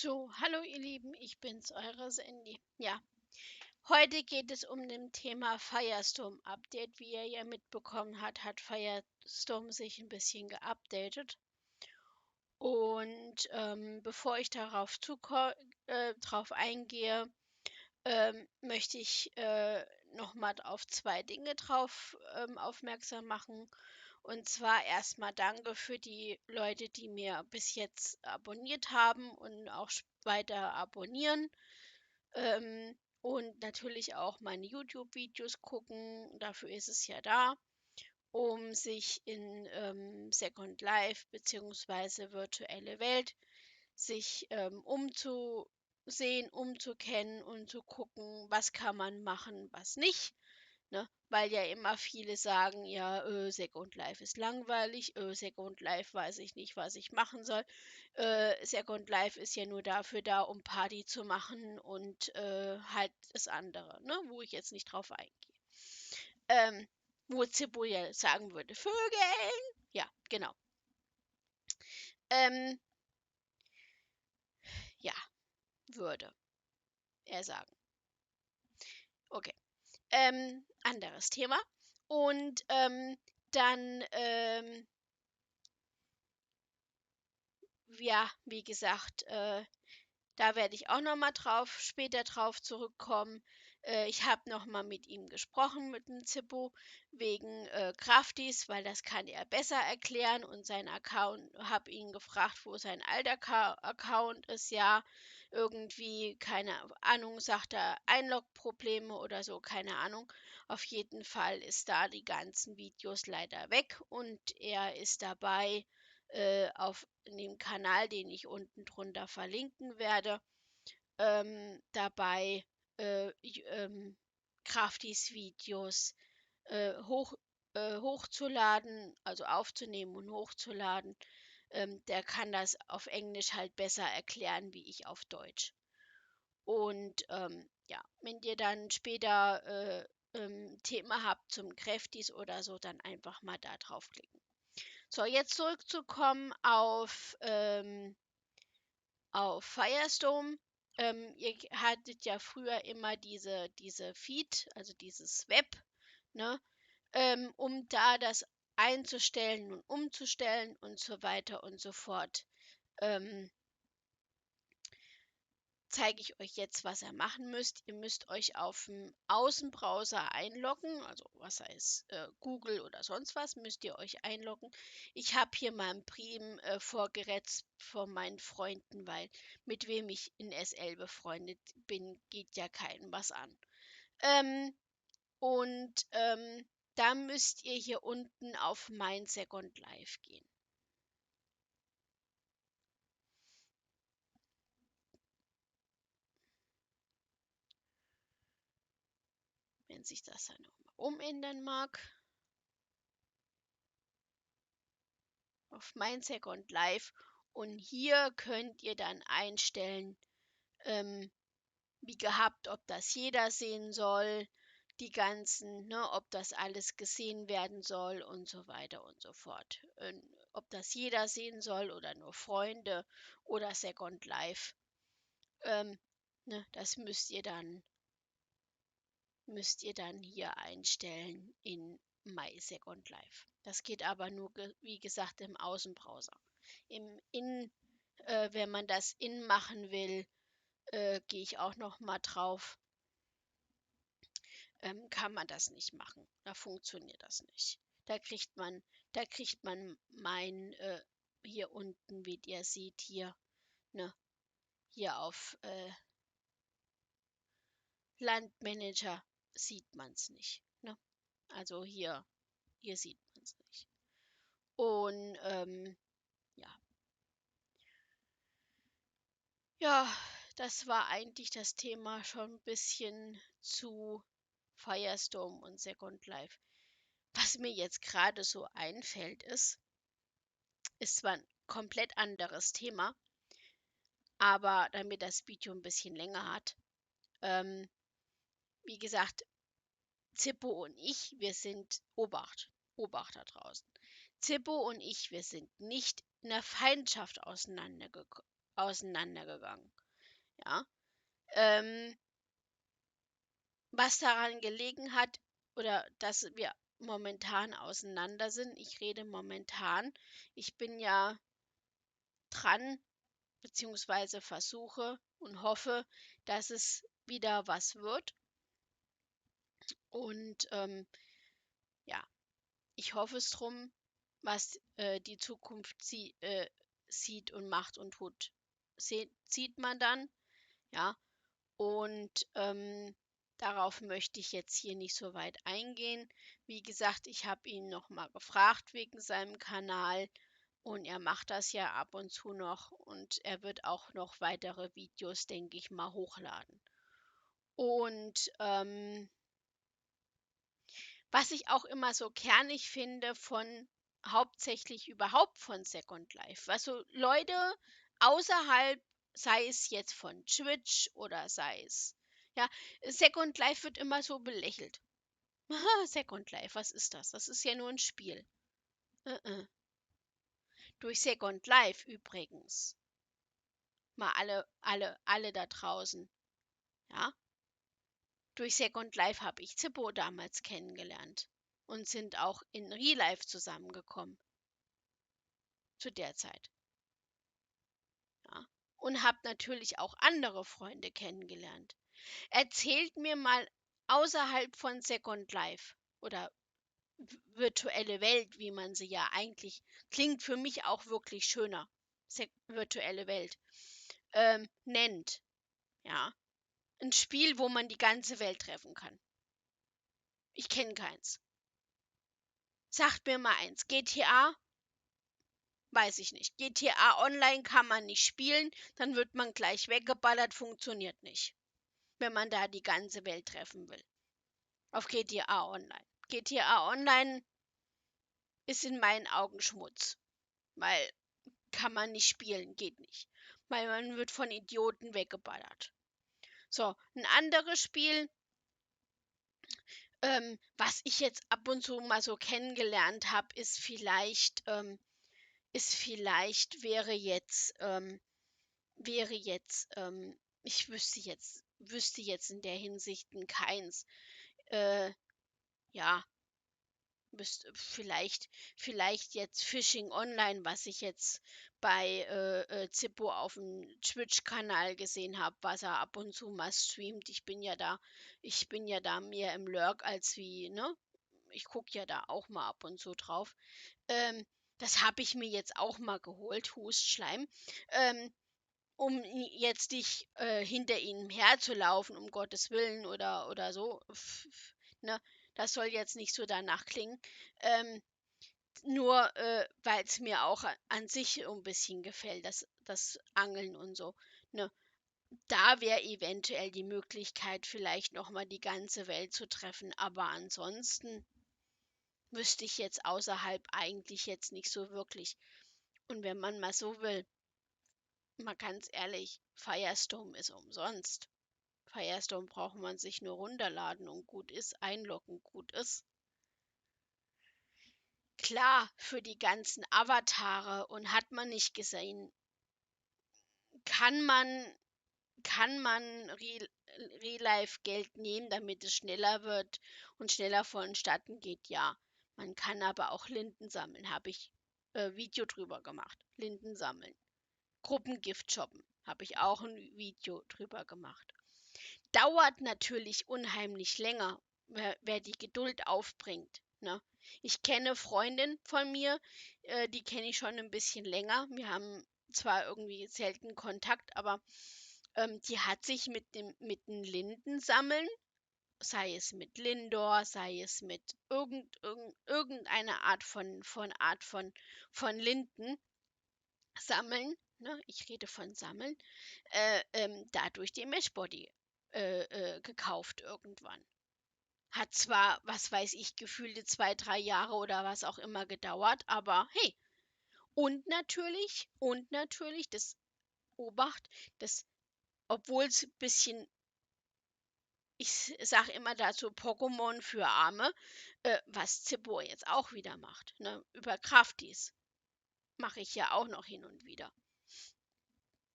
So, hallo ihr Lieben, ich bin's, eure Sandy. Ja, heute geht es um das Thema Firestorm Update. Wie ihr ja mitbekommen habt, hat Firestorm sich ein bisschen geupdatet. Und bevor ich drauf eingehe, möchte ich nochmal auf zwei Dinge drauf aufmerksam machen. Und zwar erstmal danke für die Leute, die mir bis jetzt abonniert haben und auch weiter abonnieren. Und natürlich auch meine YouTube-Videos gucken. Dafür ist es ja da, um sich in Second Life bzw. virtuelle Welt sich umzusehen, umzukennen und zu gucken, was kann man machen, was nicht. Ne? Weil ja immer viele sagen, ja, Second Life ist langweilig, Second Life weiß ich nicht, was ich machen soll. Second Life ist ja nur dafür da, um Party zu machen und halt das andere, ne? Wo ich jetzt nicht drauf eingehe. Ähm, Wo Zippo ja sagen würde, Vögeln. Ja, genau. Ähm, ja, würde er sagen. Okay. Anderes Thema. Und dann, ja, wie gesagt, da werde ich auch noch mal später drauf zurückkommen. Ich habe noch mal mit ihm gesprochen, mit dem Zippo, wegen Crafties, weil das kann er besser erklären und sein Account, habe ihn gefragt, wo sein alter Account ist. Ja, irgendwie, keine Ahnung, sagt er, Einlog-Probleme oder so, keine Ahnung. Auf jeden Fall ist da die ganzen Videos leider weg und er ist dabei, auf dem Kanal, den ich unten drunter verlinken werde, dabei Crafties Videos hoch, hochzuladen, also aufzunehmen und hochzuladen. Der kann das auf Englisch halt besser erklären, wie ich auf Deutsch. Und ja, wenn ihr dann später Thema habt zum Crafties oder so, dann einfach mal da draufklicken. So, jetzt zurückzukommen auf Firestorm. Ihr hattet ja früher immer diese Feed, also dieses Web, ne, um da das einzustellen und umzustellen und so weiter und so fort. Ähm, Zeige ich euch jetzt, was ihr machen müsst. Ihr müsst euch auf dem Außenbrowser einloggen, also was heißt Google oder sonst was, müsst ihr euch einloggen. Ich habe hier mal ein Prim vorgerätzt von meinen Freunden, weil mit wem ich in SL befreundet bin, geht ja keinem was an. Ähm, und da müsst ihr hier unten auf mein Second Life gehen. Wenn sich das dann nochmal umändern mag. Auf mein Second Life. Und hier könnt ihr dann einstellen, ähm, wie gehabt, ob das jeder sehen soll, die ganzen, ne, ob das alles gesehen werden soll und so weiter und so fort. Ob das jeder sehen soll oder nur Freunde oder Second Life. Ähm, ne, das müsst ihr dann hier einstellen in My Second Life. Das geht aber nur, wie gesagt, im Außenbrowser. Wenn man das in machen will, gehe ich auch noch mal drauf, kann man das nicht machen. Da funktioniert das nicht. Da kriegt man mein, hier unten, wie ihr seht, hier, ne, hier auf Landmanager sieht man es nicht. Ne? Also hier sieht man es nicht. Und ja. Ja, das war eigentlich das Thema schon ein bisschen zu Firestorm und Second Life. Was mir jetzt gerade so einfällt, ist zwar ein komplett anderes Thema, aber damit das Video ein bisschen länger hat, ähm, wie gesagt, Zippo und ich, wir sind Obacht da draußen. Zippo und ich, wir sind nicht in der Feindschaft auseinandergegangen. auseinandergegangen. Ja. Ähm, Was daran gelegen hat oder dass wir momentan auseinander sind. Ich rede momentan. Ich bin ja dran, beziehungsweise versuche und hoffe, dass es wieder was wird. Und ja, ich hoffe es drum, was die Zukunft sieht und macht und tut. Sieht man dann, ja. Und darauf möchte ich jetzt hier nicht so weit eingehen. Wie gesagt, ich habe ihn noch mal gefragt wegen seinem Kanal und er macht das ja ab und zu noch und er wird auch noch weitere Videos, denke ich mal, hochladen. Und was ich auch immer so kernig finde von hauptsächlich überhaupt von Second Life, was so Leute außerhalb, sei es jetzt von Twitch oder sei es, ja, Second Life wird immer so belächelt. Haha, Second Life, was ist das? Das ist ja nur ein Spiel. Äh. Durch Second Life übrigens, mal alle da draußen, ja, durch Second Life habe ich Zippo damals kennengelernt und sind auch in Real Life zusammengekommen. Zu der Zeit. Ja. Und habe natürlich auch andere Freunde kennengelernt. Erzählt mir mal außerhalb von Second Life oder virtuelle Welt, wie man sie ja eigentlich klingt für mich auch wirklich schöner, virtuelle Welt, nennt. Ja. Ein Spiel, wo man die ganze Welt treffen kann. Ich kenne keins. Sagt mir mal eins. GTA? Weiß ich nicht. GTA Online kann man nicht spielen, dann wird man gleich weggeballert, funktioniert nicht, wenn man da die ganze Welt treffen will. Auf GTA Online. GTA Online ist in meinen Augen Schmutz, weil kann man nicht spielen, geht nicht. Weil man wird von Idioten weggeballert. So, ein anderes Spiel, was ich jetzt ab und zu mal so kennengelernt habe, wäre jetzt, ich wüsste jetzt in der Hinsicht keins. Äh, ja, vielleicht jetzt Fishing Online, was ich jetzt bei Zippo auf dem Twitch-Kanal gesehen habe, was er ab und zu mal streamt. Ich bin ja da mehr im Lurk als wie, ne? Ich gucke ja da auch mal ab und zu drauf. Ähm, Das habe ich mir jetzt auch mal geholt, Hustschleim. Um jetzt nicht hinter ihnen herzulaufen, um Gottes Willen oder so. Ne? Das soll jetzt nicht so danach klingen. Ähm, Nur weil es mir auch an sich so ein bisschen gefällt, das Angeln und so. Ne? Da wäre eventuell die Möglichkeit, vielleicht nochmal die ganze Welt zu treffen. Aber ansonsten wüsste ich jetzt außerhalb eigentlich jetzt nicht so wirklich. Und wenn man mal so will, mal ganz ehrlich, Firestorm ist umsonst. Firestorm braucht man sich nur runterladen und gut ist, einloggen, gut ist. Klar, für die ganzen Avatare und hat man nicht gesehen, kann man, kann man Real Life Geld nehmen, damit es schneller wird und schneller vonstatten geht, ja. Man kann aber auch Linden sammeln, habe ich Video drüber gemacht. Linden sammeln. Gruppengift shoppen, habe ich auch ein Video drüber gemacht. Dauert natürlich unheimlich länger, wer die Geduld aufbringt. Ne? Ich kenne Freundin von mir, die kenne ich schon ein bisschen länger. Wir haben zwar irgendwie selten Kontakt, aber die hat sich mit dem Lindensammeln, sei es mit Lindor, sei es mit irgendeiner von Linden sammeln, ne? Ich rede von sammeln, dadurch den Meshbody gekauft irgendwann. Hat zwar, was weiß ich, gefühlte 2, 3 Jahre oder was auch immer gedauert, aber hey. Und natürlich, das Obacht, das, obwohl es ein bisschen, ich sage immer dazu, Pokémon für Arme, was Zippo jetzt auch wieder macht, ne? Über Crafties mache ich ja auch noch hin und wieder.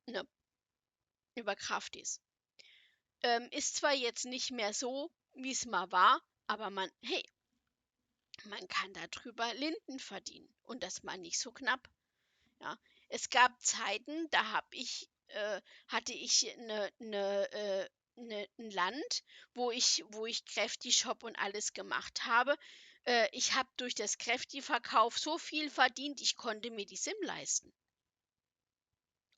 ne, über Crafties. Ist zwar jetzt nicht mehr so, wie es mal war, aber hey, man kann da drüber Linden verdienen und das mal nicht so knapp. Ja, es gab Zeiten, da hatte ich 'n Land, wo ich Kräfti-Shop und alles gemacht habe. Ich habe durch das Kräfti-Verkauf so viel verdient, ich konnte mir die SIM leisten.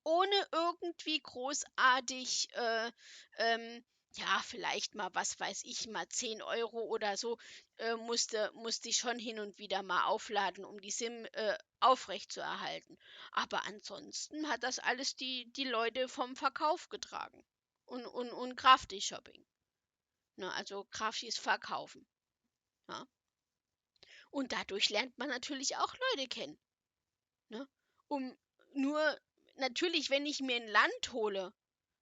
Ohne irgendwie großartig, ja, vielleicht mal, was weiß ich, mal 10 € oder so, musste ich schon hin und wieder mal aufladen, um die SIM, aufrechtzuerhalten. Aber ansonsten hat das alles die Leute vom Verkauf getragen und Crafty-Shopping, ne, also Crafties verkaufen, ja? Und dadurch lernt man natürlich auch Leute kennen, ne? Um nur natürlich, wenn ich mir ein Land hole,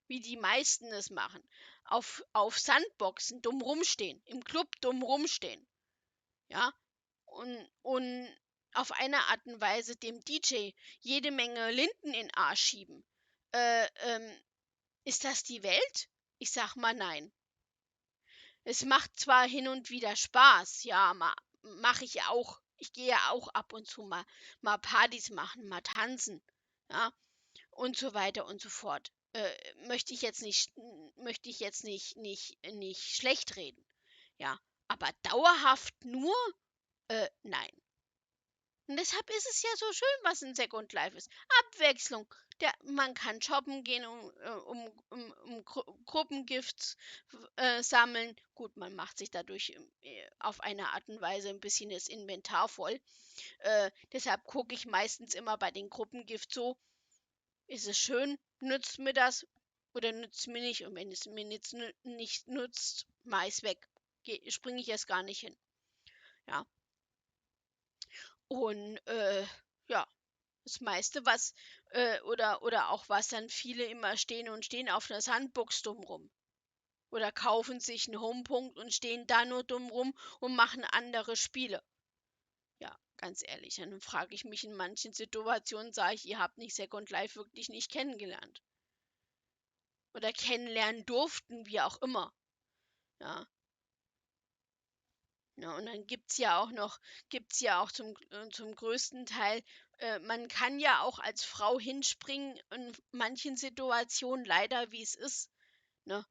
wie die meisten es machen, auf Sandboxen dumm rumstehen, im Club dumm rumstehen, ja, und auf eine Art und Weise dem DJ jede Menge Linden in 'n Arsch schieben. Äh, ähm, ist das die Welt? Ich sag mal nein. Es macht zwar hin und wieder Spaß, ja, mache ich auch. Ich gehe ja auch ab und zu mal Partys machen, mal tanzen, ja, und so weiter und so fort. Möchte ich jetzt nicht schlecht reden, ja. Aber dauerhaft nur, nein. Und deshalb ist es ja so schön, was in Second Life ist. Abwechslung. Man kann shoppen gehen, um Gruppengifts sammeln. Gut, man macht sich dadurch auf eine Art und Weise ein bisschen das Inventar voll. Deshalb gucke ich meistens immer bei den Gruppengifts so, ist es schön, nützt mir das oder nützt mir nicht? Und wenn es mir jetzt nicht nutzt, mache ich's weg. Springe ich erst gar nicht hin. Ja. Und ja, das meiste, oder auch was dann viele immer stehen auf einer Sandbox dumm rum. Oder kaufen sich einen Homepunkt und stehen da nur dumm rum und machen andere Spiele. Ja, ganz ehrlich, dann frage ich mich in manchen Situationen, sage ich, ihr habt nicht Second Life wirklich nicht kennengelernt. Oder kennenlernen durften, wie auch immer. Ja, ja, und dann gibt's ja auch zum größten Teil, man kann ja auch als Frau hinspringen in manchen Situationen, leider wie es ist, ne?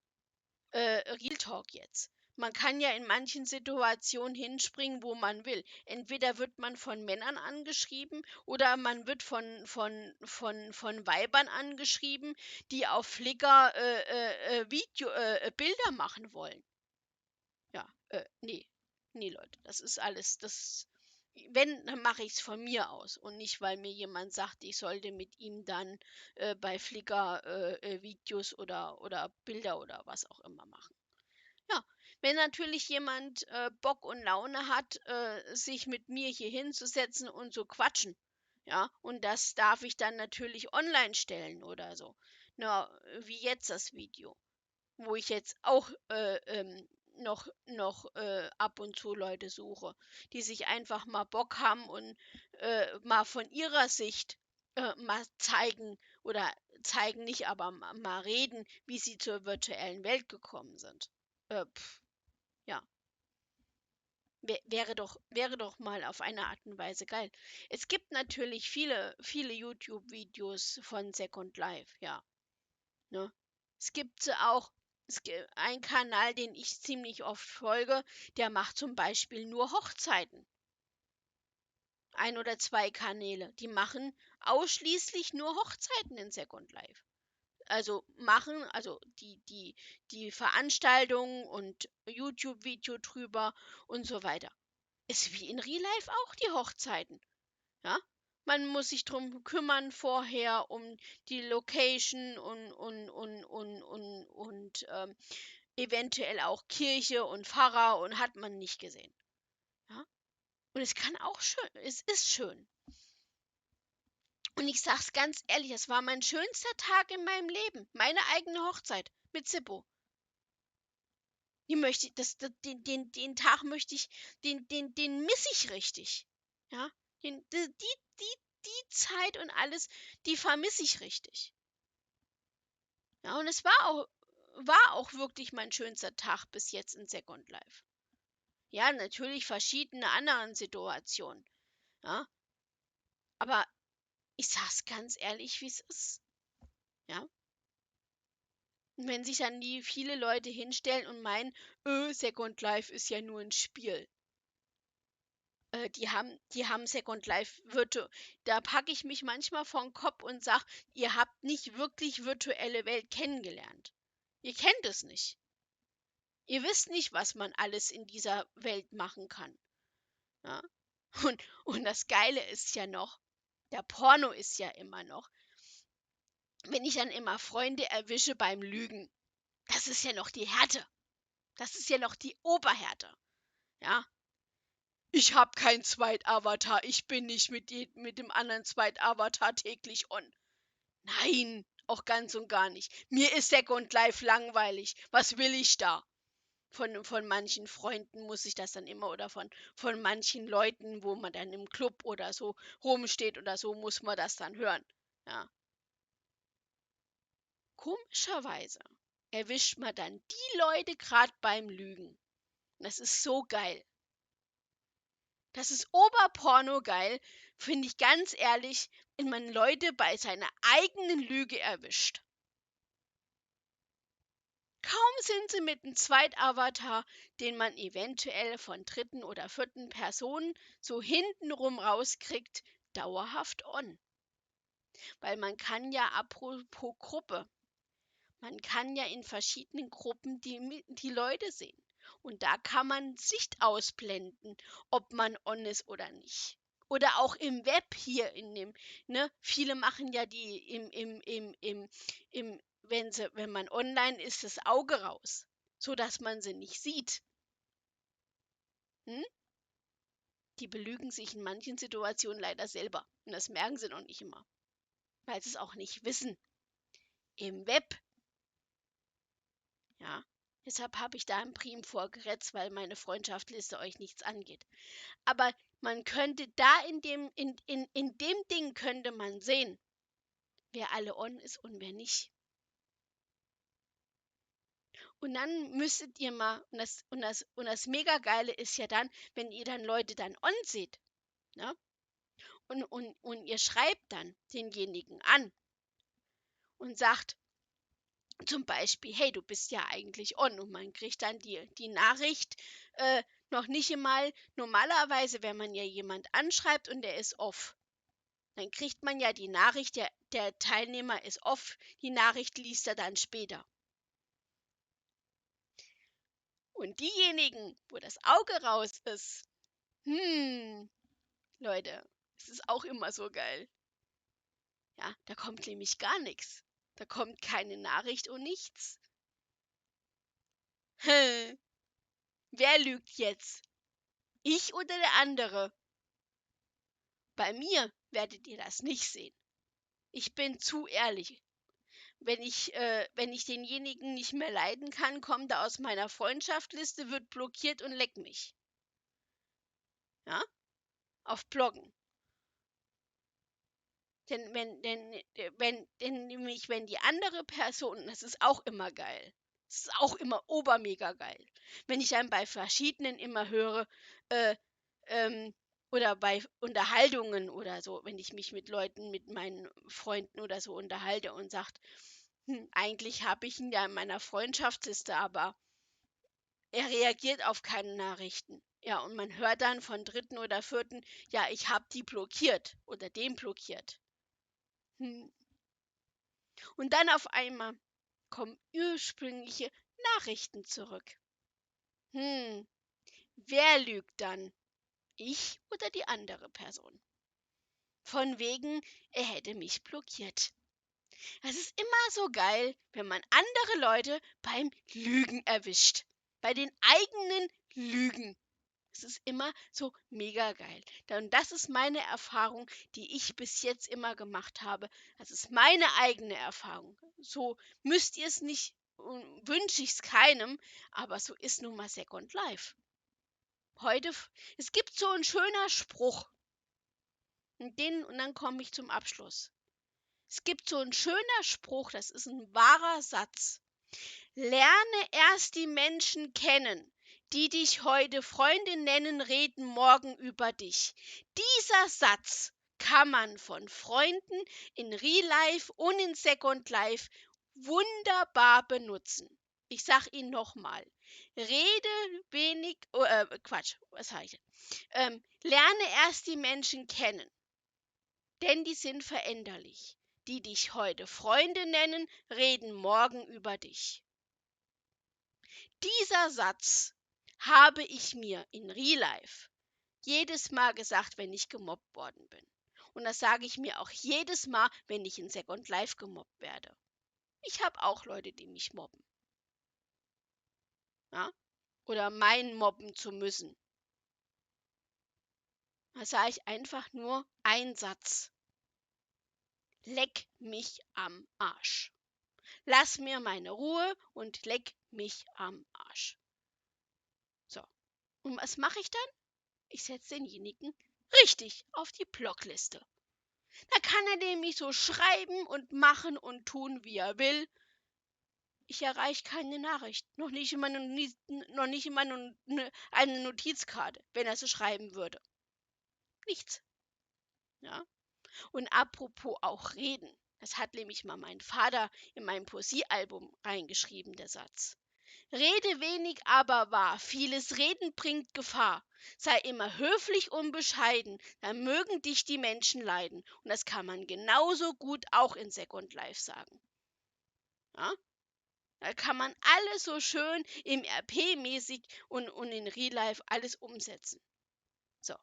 Real Talk jetzt. Man kann ja in manchen Situationen hinspringen, wo man will. Entweder wird man von Männern angeschrieben oder man wird von Weibern angeschrieben, die auf Flickr Bilder machen wollen. Ja, ne. Ne, Leute, das ist alles wenn, dann mache ich's von mir aus und nicht, weil mir jemand sagt, ich sollte mit ihm dann, bei Flickr, Videos oder Bilder oder was auch immer machen. Ja, wenn natürlich jemand, Bock und Laune hat, sich mit mir hier hinzusetzen und zu quatschen, ja, und das darf ich dann natürlich online stellen oder so, na, wie jetzt das Video, wo ich jetzt auch, noch ab und zu Leute suche, die sich einfach mal Bock haben und, mal von ihrer Sicht, mal zeigen nicht, aber mal reden, wie sie zur virtuellen Welt gekommen sind. Ja, wäre doch mal auf eine Art und Weise geil. Es gibt natürlich viele YouTube-Videos von Second Life, ja, ne? Es gibt sie auch es gi ein Kanal, den ich ziemlich oft folge, der macht zum Beispiel nur Hochzeiten. Ein oder 2 Kanäle, die machen ausschließlich nur Hochzeiten in Second Life. Also die Veranstaltungen und YouTube-Video drüber und so weiter. Ist wie in Real Life auch die Hochzeiten, ja? Man muss sich drum kümmern vorher um die Location und eventuell auch Kirche und Pfarrer und hat man nicht gesehen, ja? Und es ist schön. Und ich sag's ganz ehrlich, es war mein schönster Tag in meinem Leben, meine eigene Hochzeit mit Zippo. Die möchte ich den Tag möchte ich den misse ich richtig, ja? Die Zeit und alles, die vermisse ich richtig. Ja, und es war auch wirklich mein schönster Tag bis jetzt in Second Life. Ja, natürlich verschiedene anderen Situationen, ja, aber ich sag's ganz ehrlich, wie es ist, ja? Und wenn sich dann die viele Leute hinstellen und meinen: Second Life ist ja nur ein Spiel." Die haben Second Life da packe ich mich manchmal vor 'n Kopf und sage: „Ihr habt nicht wirklich virtuelle Welt kennengelernt. Ihr kennt es nicht. Ihr wisst nicht, was man alles in dieser Welt machen kann", ja? Und das Geile ist ja noch, der Porno ist ja immer noch, wenn ich dann immer Freunde erwische beim Lügen, das ist ja noch die Härte. Das ist ja noch die Oberhärte, ja? Ich habe keinen Zweitavatar. Ich bin nicht mit dem anderen Zweitavatar täglich on. Nein, auch ganz und gar nicht. Mir ist Second Life langweilig. Was will ich da? Von manchen Freunden muss ich das dann immer oder von manchen Leuten, wo man dann im Club oder so rumsteht oder so, muss man das dann hören. Ja. Komischerweise erwischt man dann die Leute gerade beim Lügen. Das ist so geil. Das ist Oberporno geil, finde ich ganz ehrlich, wenn man Leute bei seiner eigenen Lüge erwischt. Kaum sind sie mit 'm Zweitavatar, den man eventuell von dritten oder vierten Personen so hintenrum rauskriegt, dauerhaft on. Weil man kann ja, apropos Gruppe, man kann ja in verschiedenen Gruppen die Leute sehen. Und da kann man Sicht ausblenden, ob man on ist oder nicht. Oder auch im Web hier in dem, ne? Viele machen ja die wenn man online ist, das Auge raus, so dass man sie nicht sieht. Hm? Die belügen sich in manchen Situationen leider selber. Und das merken sie noch nicht immer, weil sie es auch nicht wissen. Im Web, ja. Deshalb habe ich da einen Prim vorgesetzt, weil meine Freundschaftsliste euch nichts angeht. Aber man könnte da in dem Ding könnte man sehen, wer alle on ist und wer nicht. Und dann müsstet ihr mal, und das mega Geile ist ja dann, wenn ihr dann Leute dann on seht, ne? Und ihr schreibt dann denjenigen an und sagt zum Beispiel, hey, du bist ja eigentlich on, und man kriegt dann die Nachricht, äh, noch nicht einmal, normalerweise, wenn man ja jemand anschreibt und der ist off, dann kriegt man ja die Nachricht, der Teilnehmer ist off, die Nachricht liest er dann später. Und diejenigen, wo das Auge raus ist, Leute, es ist auch immer so geil. Ja, da kommt nämlich gar nichts. Da kommt keine Nachricht und nichts. Wer lügt jetzt? Ich oder der andere? Bei mir werdet ihr das nicht sehen. Ich bin zu ehrlich. Wenn ich denjenigen nicht mehr leiden kann, kommt er aus meiner Freundschaftsliste, wird blockiert und leckt mich. Ja? Auf Bloggen. Denn die andere Person, das ist auch immer geil. Das ist auch immer obermega geil. Wenn ich dann bei verschiedenen immer höre, äh, ähm, oder bei Unterhaltungen oder so, wenn ich mich mit Leuten, mit meinen Freunden oder so unterhalte und sagt, eigentlich habe ich ihn ja in meiner Freundschaftsliste, aber er reagiert auf keine Nachrichten. Ja, und man hört dann von dritten oder vierten, ja, ich habe die blockiert oder den blockiert. Hm. Und dann auf einmal kommen ursprüngliche Nachrichten zurück. Hm, wer lügt dann? Ich oder die andere Person? Von wegen, er hätte mich blockiert. Es ist immer so geil, wenn man andere Leute beim Lügen erwischt. Bei den eigenen Lügen. Es ist immer so mega geil. Und das ist meine Erfahrung, die ich bis jetzt immer gemacht habe. Das ist meine eigene Erfahrung. So müsst ihr es nicht, wünsche ich es keinem, aber so ist nun mal Second Life. Es gibt so einen schöner Spruch, und dann komme ich zum Abschluss. Es gibt so 'n schöner Spruch, das ist 'n wahrer Satz. Lerne erst die Menschen kennen, die dich heute Freunde nennen, reden morgen über dich. Dieser Satz kann man von Freunden in Real Life und in Second Life wunderbar benutzen. Ich sag ihn noch mal. Rede wenig Quatsch, was sage ich denn? Lerne erst die Menschen kennen, denn die sind veränderlich. Die dich heute Freunde nennen, reden morgen über dich. Dieser Satz habe ich mir in Real Life jedes Mal gesagt, wenn ich gemobbt worden bin. Und das sage ich mir auch jedes Mal, wenn ich in Second Life gemobbt werde. Ich habe auch Leute, die mich mobben. Ja? Oder meinen, mobben zu müssen. Da sage ich einfach nur einen Satz. Leck mich am Arsch. Lass mir meine Ruhe und leck mich am Arsch. So. Und was mache ich dann? Ich setze denjenigen richtig auf die Blockliste. Da kann er nämlich so schreiben und machen und tun, wie er will. Ich erreiche keine Nachricht. Noch nicht immer eine Notizkarte, wenn er so schreiben würde. Nichts. Ja? Und apropos auch reden. Das hat nämlich mal mein Vater in meinem Poesiealbum reingeschrieben, der Satz. Rede wenig, aber wahr. Vieles Reden bringt Gefahr. Sei immer höflich und bescheiden, dann mögen dich die Menschen leiden. Und das kann man genauso gut auch in Second Life sagen. Ja? Da kann man alles so schön im RP-mäßig und in Real Life alles umsetzen. So,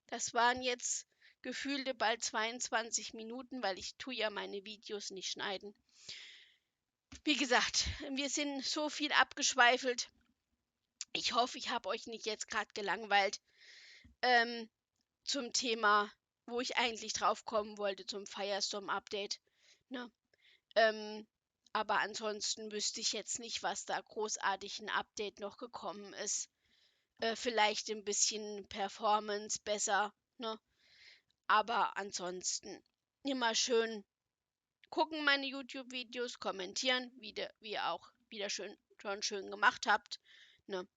das waren jetzt gefühlte bald 22 Minuten, weil ich tue ja meine Videos nicht schneiden. Wie gesagt, wir sind so viel abgeschweifelt. Ich hoffe, ich habe euch nicht jetzt gerade gelangweilt zum Thema, wo ich eigentlich drauf kommen wollte, zum Firestorm-Update. Ne? Aber ansonsten wüsste ich jetzt nicht, was da großartig ein Update noch gekommen ist. Vielleicht ein bisschen Performance besser, ne? Aber ansonsten immer schön gucken meine YouTube-Videos, kommentieren, wie ihr auch wieder schon schön gemacht habt. Ne?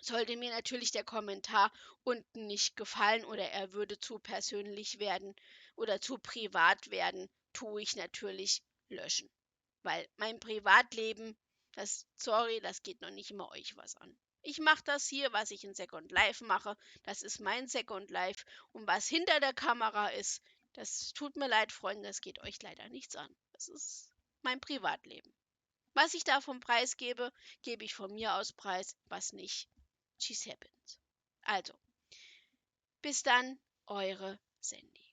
Sollte mir natürlich der Kommentar unten nicht gefallen oder er würde zu persönlich werden oder zu privat werden, tue ich natürlich löschen. Weil mein Privatleben, das geht noch nicht immer euch was an. Ich mache das hier, was ich in Second Life mache. Das ist mein Second Life. Und was hinter der Kamera ist, das tut mir leid, Freunde, das geht euch leider nichts an. Das ist mein Privatleben. Was ich davon preisgebe, gebe ich von mir aus preis, was nicht. She's happens. Also, bis dann, eure Sandy.